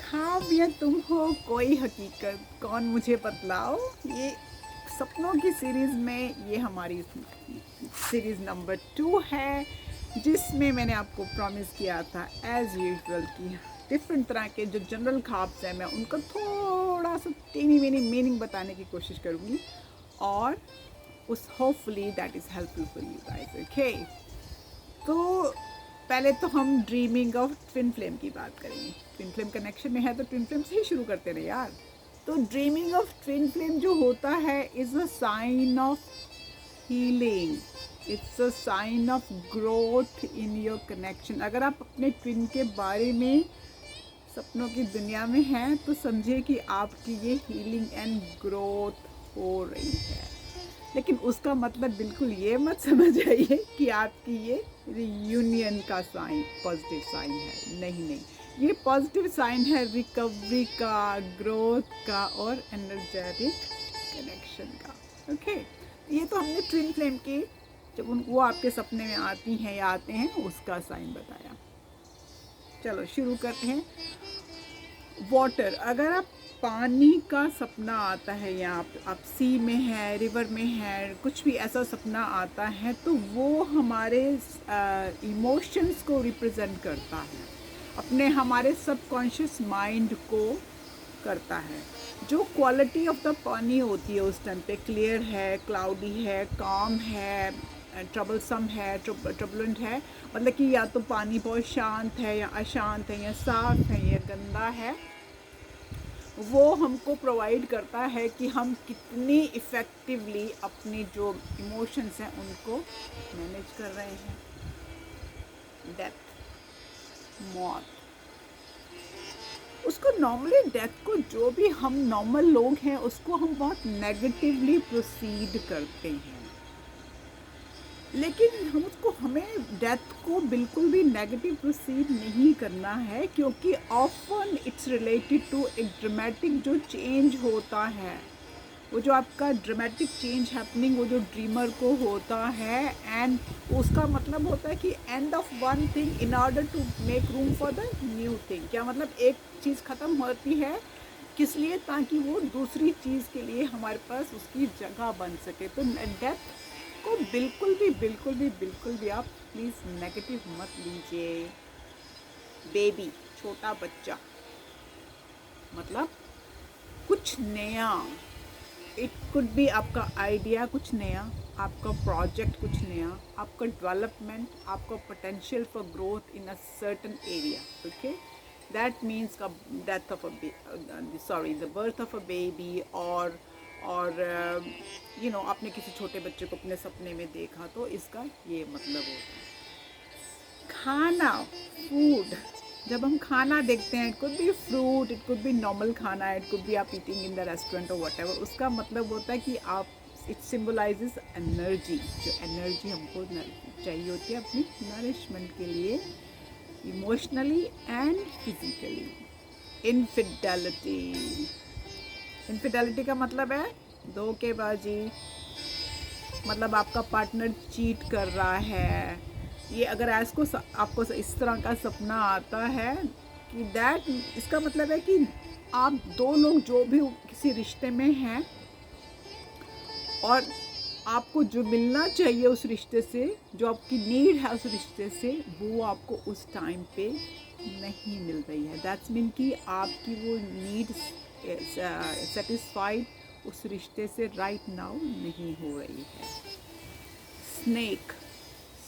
ख्वाब या तुम हो कोई हकीकत, कौन मुझे बतलाओ। ये सपनों की सीरीज़ में ये हमारी सीरीज़ नंबर 2 है, जिसमें मैंने आपको प्रॉमिस किया था एज़ यूजुअल कि डिफरेंट तरह के जो जनरल ख्वाब्स हैं मैं उनका थोड़ा सा टीनी वीनी मीनिंग बताने की कोशिश करूँगी, और उस hopefully that is helpful for you guys. Okay, तो पहले तो हम ड्रीमिंग ऑफ ट्विन फ्लेम की बात करेंगे। ट्विन फ्लेम कनेक्शन में है तो ट्विन फ्लेम से ही शुरू करते रहे यार। तो ड्रीमिंग ऑफ ट्विन फ्लेम जो होता है is a sign of healing, it's a sign of growth in your connection. अगर आप अपने ट्विन के बारे में सपनों की दुनिया में हैं तो समझिए कि आपकी ये हीलिंग एंड ग्रोथ हो रही है। लेकिन उसका मतलब बिल्कुल ये मत समझ आइए कि आपकी ये रियूनियन का साइन पॉजिटिव साइन है। नहीं नहीं, ये पॉजिटिव साइन है रिकवरी का, ग्रोथ का और एनर्जेटिक कनेक्शन का। ओके, ये तो हमने ट्विन फ्लेम के जब वो आपके सपने में आती हैं या आते हैं उसका साइन बताया। चलो शुरू करते हैं। वाटर, अगर आप पानी का सपना आता है या आप सी में है, रिवर में है, कुछ भी ऐसा सपना आता है तो वो हमारे इमोशंस को रिप्रेजेंट करता है, अपने हमारे सबकॉन्शियस माइंड को करता है। जो क्वालिटी ऑफ द पानी होती है उस टाइम पे, क्लियर है, क्लाउडी है, काम है, ट्रबलसम है, ट्रबलेंट है, मतलब कि या तो पानी बहुत शांत है या अशांत है या साफ है या गंदा है, वो हमको प्रोवाइड करता है कि हम कितनी इफ़ेक्टिवली अपनी जो इमोशंस हैं उनको मैनेज कर रहे हैं। डेथ, मौत, उसको नॉर्मली डेथ को जो भी हम नॉर्मल लोग हैं उसको हम बहुत नेगेटिवली प्रोसीड करते हैं, लेकिन हमें डेथ को बिल्कुल भी नेगेटिव प्रोसीड नहीं करना है, क्योंकि ऑफन इट्स रिलेटेड टू एक ड्रामेटिक जो चेंज होता है, वो जो आपका ड्रामेटिक चेंज हैपनिंग वो जो ड्रीमर को होता है, एंड उसका मतलब होता है कि end of one thing in order to make room for the new thing. क्या मतलब एक चीज़ ख़त्म होती है किस लिए, ताकि वो दूसरी चीज़ के लिए हमारे पास उसकी जगह बन सके। तो डेथ को बिल्कुल भी आप प्लीज़ नेगेटिव मत लीजिए। बेबी, छोटा बच्चा, मतलब कुछ नया, इट कुड बी आपका आइडिया कुछ नया, आपका प्रोजेक्ट कुछ नया, आपका डेवलपमेंट, आपका potential for growth in a certain area. Okay, that means का death of the birth of a baby, और आपने किसी छोटे बच्चे को अपने सपने में देखा, तो इसका ये मतलब होता है। खाना, फूड, जब हम खाना देखते हैं, it could B fruit, it could B normal खाना, इट कुड बी आप ईटिंग इन द रेस्टोरेंट और वट एवर, उसका मतलब होता है कि आप, इट सिम्बलाइजेस एनर्जी, जो एनर्जी हमको चाहिए होती है अपनी नरिशमेंट के लिए, emotionally and physically. Infidelity, infidelity का मतलब है धोखेबाजी, मतलब आपका पार्टनर चीट कर रहा है। ये अगर आपको इस तरह का सपना आता है कि दैट, इसका मतलब है कि आप दो लोग जो भी किसी रिश्ते में हैं और आपको जो मिलना चाहिए उस रिश्ते से, जो आपकी नीड है उस रिश्ते से, वो आपको उस टाइम पे नहीं मिल रही है। दैट्स मीन कि आपकी वो नीड सेटिस्फाइड उस रिश्ते से राइट नाउ नहीं हो रही है। स्नेक,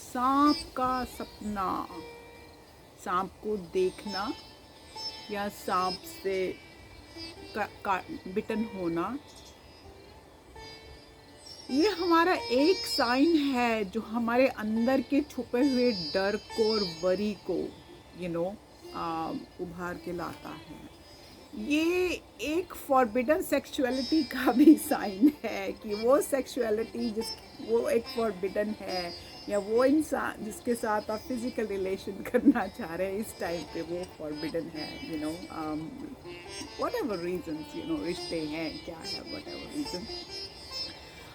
सांप का सपना, सांप को देखना या सांप से बिटन होना, ये हमारा एक साइन है जो हमारे अंदर के छुपे हुए डर को और वरी को उभार के लाता है। ये एक फॉरबिडन सेक्सुअलिटी का भी साइन है कि वो सेक्सुअलिटी वो एक फॉरबिडन है, या वो इंसान जिसके साथ आप फिज़िकल रिलेशन करना चाह रहे हैं इस टाइम पे, वो फॉरबिडन है। वट एवर रीजन्स, रिश्ते हैं क्या है, वट एवर रीज़न।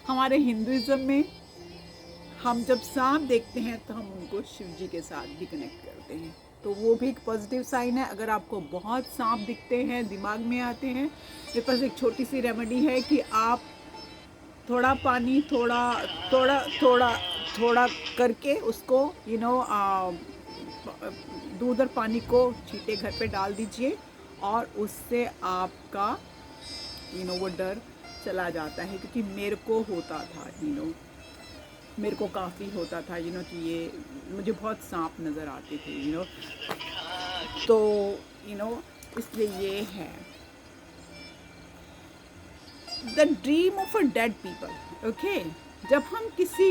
हमारे हिंदुज़म में हम जब सांप देखते हैं तो हम उनको शिव जी के साथ भी कनेक्ट करते हैं। तो वो भी एक पॉजिटिव साइन है। अगर आपको बहुत सांप दिखते हैं, दिमाग में आते हैं, मेरे पास एक छोटी सी रेमेडी है कि आप थोड़ा पानी थोड़ा थोड़ा थोड़ा थोड़ा करके उसको दूध और पानी को छींटे घर पे डाल दीजिए और उससे आपका वो डर चला जाता है। क्योंकि मेरे को होता था, मेरे को काफ़ी होता था कि ये मुझे बहुत सांप नज़र आते थे तो इसलिए ये है the dream of a dead people. Okay, जब हम किसी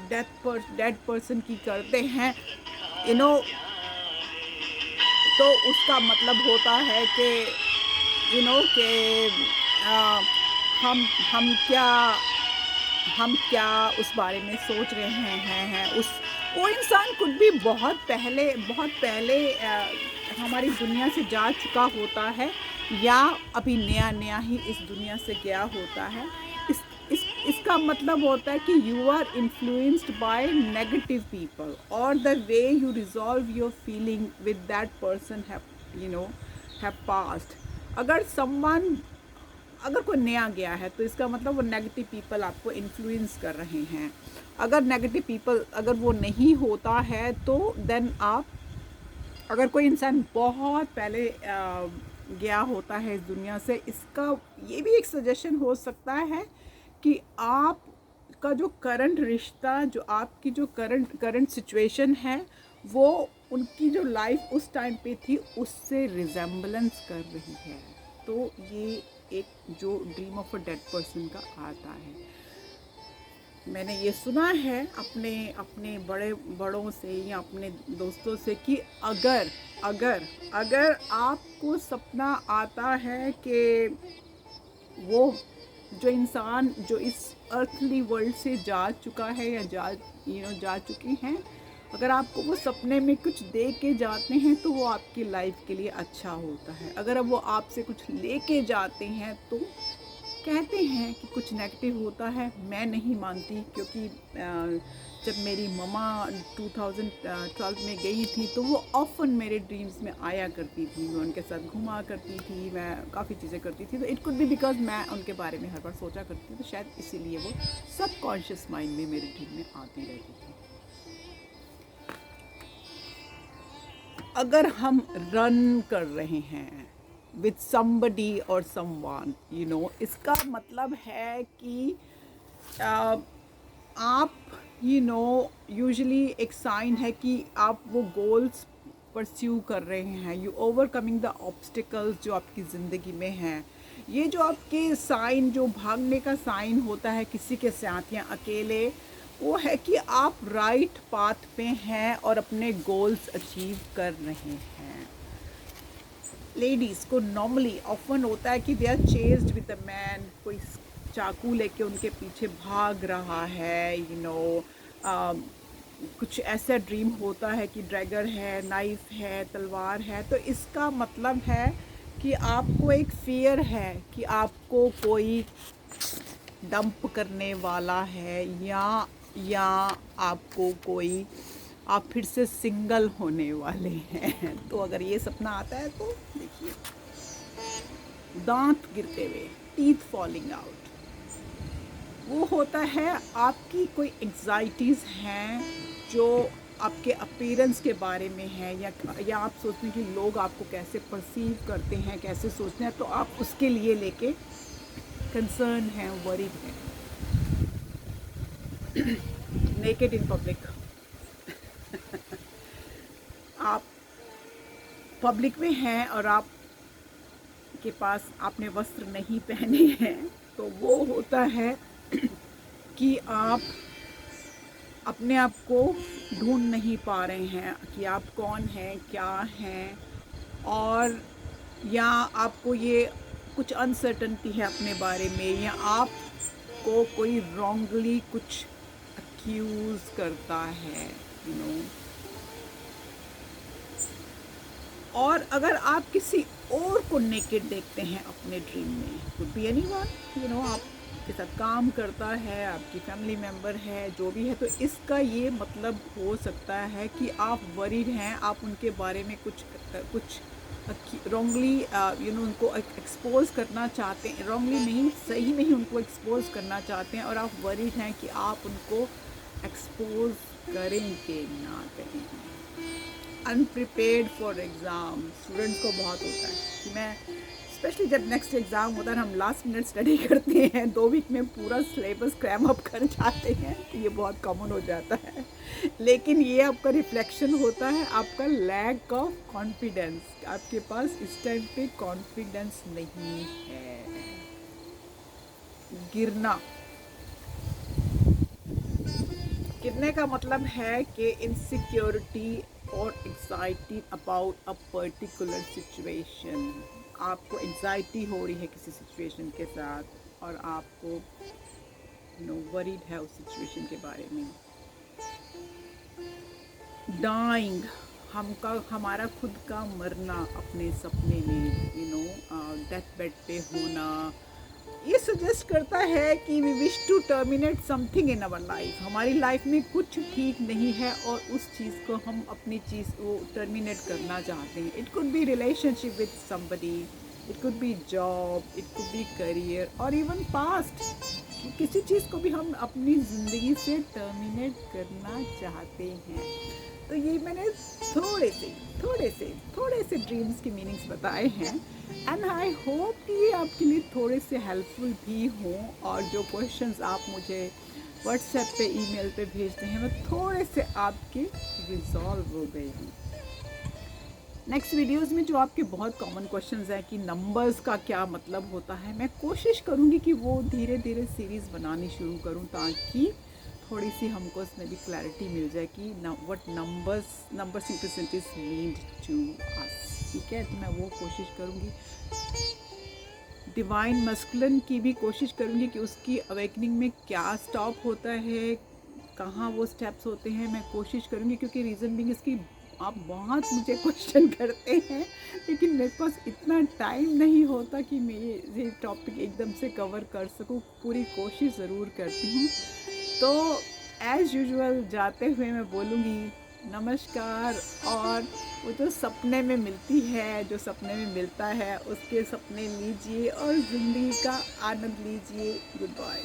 डेड पर्सन की करते हैं तो उसका मतलब होता है कि कि हम क्या उस बारे में सोच रहे हैं उस वो इंसान कुछ भी बहुत पहले हमारी दुनिया से जा चुका होता है या अभी नया ही इस दुनिया से गया होता है। इसका मतलब होता है कि you are influenced by negative people और the way you resolve your feeling with that person have past. अगर कोई नया गया है तो इसका मतलब वो नेगेटिव पीपल आपको इन्फ्लुएंस कर रहे हैं। अगर नेगेटिव पीपल अगर वो नहीं होता है तो देन अगर कोई इंसान बहुत पहले गया होता है इस दुनिया से, इसका ये भी एक सजेशन हो सकता है कि आपका जो करंट रिश्ता, जो आपकी जो करंट सिचुएशन है, वो उनकी जो लाइफ उस टाइम पे थी उससे रिजेम्बलेंस कर रही है। तो ये एक जो dream of a dead person का आता है। मैंने ये सुना है अपने बड़ों से या अपने दोस्तों से कि अगर आपको सपना आता है कि वो जो इंसान जो इस अर्थली वर्ल्ड से जा चुका है या जा चुकी हैं, अगर आपको वो सपने में कुछ दे के जाते हैं तो वो आपकी लाइफ के लिए अच्छा होता है। अगर वो आपसे कुछ लेके जाते हैं तो कहते हैं कि कुछ नेगेटिव होता है। मैं नहीं मानती, क्योंकि जब मेरी मम्मा 2012 में गई थी तो वो ऑफन मेरे ड्रीम्स में आया करती थी। मैं उनके साथ घुमा करती थी, मैं काफ़ी चीज़ें करती थी। तो इट कुड बी बिकॉज मैं उनके बारे में हर बार सोचा करती थी, तो शायद इसीलिए वो सबकॉन्शियस माइंड में मेरे ड्रीम में आती रहती थी। अगर हम रन कर रहे हैं विथ somebody और someone, इसका मतलब है कि आप यूजुअली एक साइन है कि आप वो गोल्स परस्यू कर रहे हैं। यू ओवरकमिंग द ऑब्स्टिकल्स जो आपकी ज़िंदगी में हैं। ये जो आपके साइन, जो भागने का साइन होता है किसी के साथ या अकेले, वो है कि आप राइट पाथ पे हैं और अपने गोल्स अचीव कर रहे हैं। लेडीज़ को नॉर्मली ऑफन होता है कि they are chased with a man, कोई चाकू लेके उनके पीछे भाग रहा है, कुछ ऐसा ड्रीम होता है कि ड्रैगर है, नाइफ है, तलवार है। तो इसका मतलब है कि आपको एक फियर है कि आपको कोई डंप करने वाला है या आपको कोई, आप फिर से सिंगल होने वाले हैं। तो अगर ये सपना आता है तो देखिए, दांत गिरते हुए, टीथ फॉलिंग आउट, वो होता है आपकी कोई एंग्जाइटीज़ हैं जो आपके अपीयरेंस के बारे में है, या आप सोचते हैं कि लोग आपको कैसे परसीव करते हैं, कैसे सोचते हैं, तो आप उसके लिए लेके कंसर्न हैं, वरीड हैं। नेकेड इन पब्लिक आप पब्लिक में हैं और आप के पास आपने वस्त्र नहीं पहने हैं, तो वो होता है कि आप अपने आप को ढूंढ नहीं पा रहे हैं कि आप कौन हैं, क्या हैं, और या आपको ये कुछ अनसर्टनिटी है अपने बारे में, या आपको कोई रॉन्गली कुछ अक्यूज़ करता है, और अगर आप किसी और को नेकेड देखते हैं अपने ड्रीम में, कुड बी एनीवन, आप आपके साथ काम करता है, आपकी फैमिली मेम्बर है, जो भी है, तो इसका ये मतलब हो सकता है कि आप वरीड हैं, आप उनके बारे में कुछ रॉन्गली उनको एक्सपोज करना चाहते हैं, रॉन्गली नहीं, सही नहीं उनको एक्सपोज करना चाहते हैं, और आप वरीड हैं कि आप उनको एक्सपोज करें कि ना करें। अनप्रिपेयर्ड फॉर एग्ज़ाम स्टूडेंट्स को बहुत होता है कि मैं, स्पेशली जब नेक्स्ट एग्ज़ाम होता है, हम लास्ट मिनट स्टडी करते हैं, 2 वीक में पूरा सिलेबस क्रैम अप कर जाते हैं, तो ये बहुत कॉमन हो जाता है। लेकिन ये आपका रिफ्लेक्शन होता है आपका लैक ऑफ कॉन्फिडेंस, आपके पास इस टाइम पे कॉन्फिडेंस नहीं है। गिरना, गिरने का मतलब है कि इनसिक्योरिटी और anxiety about a particular situation, आपको एग्जाइटी हो रही है किसी सिचुएशन के साथ और आपको वरीड है उस सिचुएशन के बारे में। डाइंग, हमारा खुद का मरना अपने सपने में, डेथ बेड पे होना, ये सजेस्ट करता है कि we wish to terminate something in our life, हमारी लाइफ में कुछ ठीक नहीं है और उस चीज़ को हम अपनी चीज़ को टर्मिनेट करना चाहते हैं। It could B relationship with somebody, it could B job, it could B career और इवन पास्ट, किसी चीज़ को भी हम अपनी ज़िंदगी से टर्मिनेट करना चाहते हैं। तो ये मैंने थोड़े से ड्रीम्स के मीनिंग्स बताए हैं, एंड आई होप कि ये आपके लिए थोड़े से हेल्पफुल भी हों, और जो क्वेश्चंस आप मुझे व्हाट्सएप पे, ईमेल पे भेजते हैं, वो थोड़े से आपके रिजॉल्व हो गए हैं। नेक्स्ट वीडियोस में जो आपके बहुत कॉमन क्वेश्चंस हैं कि नंबर्स का क्या मतलब होता है, मैं कोशिश करूँगी कि वो धीरे धीरे सीरीज़ बनानी शुरू करूँ, ताकि थोड़ी सी हमको इसमें भी क्लैरिटी मिल जाए कि what number simplicities mean to us. ठीक है, तो मैं वो कोशिश करूँगी। डिवाइन मस्कुलिन की भी कोशिश करूँगी कि उसकी अवेकनिंग में क्या स्टॉप होता है, कहाँ वो स्टेप्स होते हैं, मैं कोशिश करूँगी, क्योंकि रीज़न बिंग इसकी आप बहुत मुझे क्वेश्चन करते हैं, लेकिन मेरे पास इतना टाइम नहीं होता कि मैं ये टॉपिक एकदम से कवर कर सकूँ। पूरी कोशिश ज़रूर करती हूँ। तो एज़ यूजुअल जाते हुए मैं बोलूँगी नमस्कार, और वो जो सपने में मिलती है, जो सपने में मिलता है, उसके सपने लीजिए और ज़िंदगी का आनंद लीजिए। Good bye.